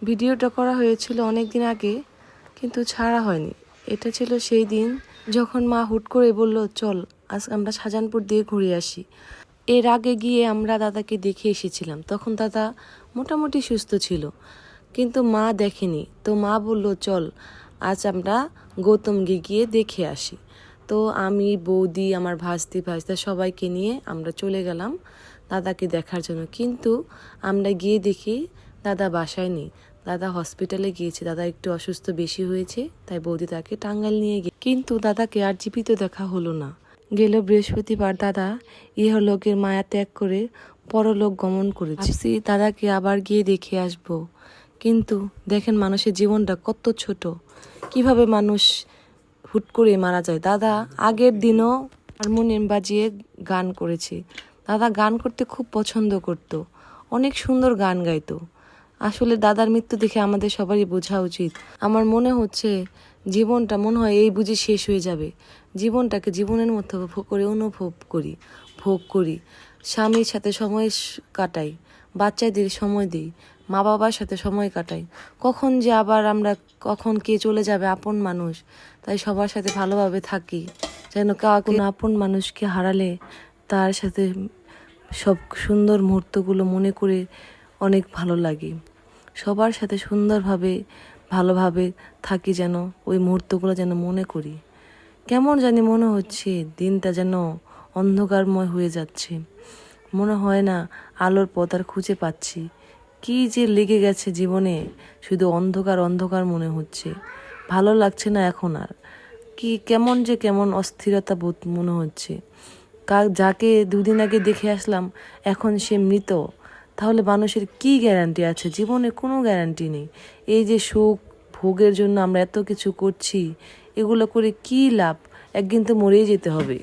ভিডিওটা করা হয়েছিল অনেক দিন আগে, কিন্তু ছাড়া হয়নি। এটা ছিল সেই দিন যখন মা হুট করে বলল, চল আজ আমরা শাহজাহানপুর দিয়ে ঘুরে আসি। এর আগে গিয়ে আমরা দাদাকে দেখে এসেছিলাম, তখন দাদা মোটামুটি সুস্থ ছিল, কিন্তু মা দেখেনি। তো মা বলল, চল আজ আমরা গৌতমকে গিয়ে দেখে আসি। তো আমি, বৌদি, আমার ভাস্তা সবাইকে নিয়ে আমরা চলে গেলাম দাদাকে দেখার জন্য। কিন্তু আমরা গিয়ে দেখি দাদা বাসায় নেই, দাদা হসপিটালে গিয়েছে। দাদা একটু অসুস্থ বেশি হয়েছে, তাই বৌদি তাকে টাঙ্গাইল নিয়ে গিয়ে, কিন্তু দাদাকে আর জীবিত দেখা হলো না। গেল বৃহস্পতিবার দাদা ইহলোকের মায়া ত্যাগ করে পরলোক গমন করেছে। ভাবছি দাদাকে আবার গিয়ে দেখে আসব, কিন্তু দেখেন মানুষের জীবনটা কত ছোট, কিভাবে মানুষ হুট করে মারা যায়। দাদা আগের দিনও হারমোনিয়াম বাজিয়ে গান করেছে। দাদা গান করতে খুব পছন্দ করত, অনেক সুন্দর গান গাইতো। আসলে দাদার মৃত্যু দেখে আমাদের সবারই বোঝা উচিত। আমার মনে হচ্ছে জীবনটা মনে হয় এই বুঝি শেষ হয়ে যাবে। জীবনটাকে জীবনের মতো করে অনুভব করি, ভোগ করি, স্বামীর সাথে সময় কাটাই, বাচ্চাদের সময় দিই, মা বাবার সাথে সময় কাটাই। কখন যে আবার আমরা কখন কে চলে যাবে আপন মানুষ, তাই সবার সাথে ভালোভাবে থাকি, যেন কোনো আপন মানুষকে হারালে তার সাথে সব সুন্দর মুহূর্তগুলো মনে করে অনেক ভালো লাগে। সবার সাথে সুন্দরভাবে ভালোভাবে থাকি, যেন ওই মুহূর্তগুলো যেন মনে করি। কেমন জানি মনে হচ্ছে দিনটা যেন অন্ধকারময় হয়ে যাচ্ছে, মনে হয় না আলোর পথ আর খুঁজে পাচ্ছি। কি যে লেগে গেছে জীবনে, শুধু অন্ধকার অন্ধকার মনে হচ্ছে, ভালো লাগছে না এখন আর। কেমন অস্থিরতা বোধ মনে হচ্ছে। যাকে দুদিন আগে দেখে আসলাম এখন সে মৃত, তাহলে মানুষের কি গ্যারান্টি আছে? জীবনে কোনো গ্যারান্টি নেই। এই যে সুখ ভোগের জন্য আমরা এত কিছু করছি, এগুলো করে কি লাভ? একদিন তো মরেই যেতে হবে।